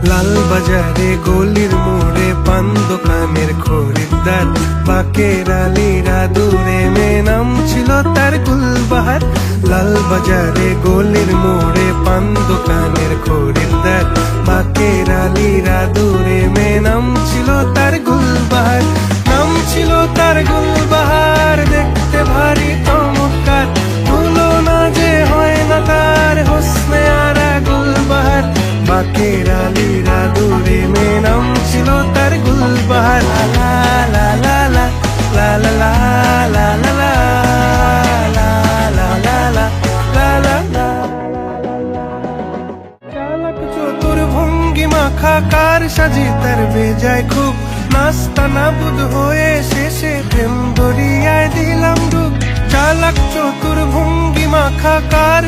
লাল বাজারে গলির মোড়ে পান দোকানের খরিদ্দার, বাকের আলীরা দূরে মেয়ে নাম ছিল তার গুলবাহার। লাল বাজারে গলির মোড়ে পান দোকানের খরিদ্দার, বাকের আলীরা দূরে মেয়ে নাম ছিল তার গুলবাহার। নাম ছিল তার গুলবাহার, দেখতে ভারী চমৎকার, তুলনা যে হয় না তার হোসনে আরা গুলবাহার। বাকের আলীরা দূরে মেয়ে নাম ছিল তার গুলবাহার। লা লা লা লা লা লা লা লা লা লা লা লা লা লা লা লা। চালাক চতুর ভঙ্গি মাখা কার সাজি তার বেজায় খুব, নাস্তা নাবুদ হয়ে শেষে প্রেম দরিয়ায় দিলাম ডুব। চালাক চতুর ভঙ্গি মাখা কার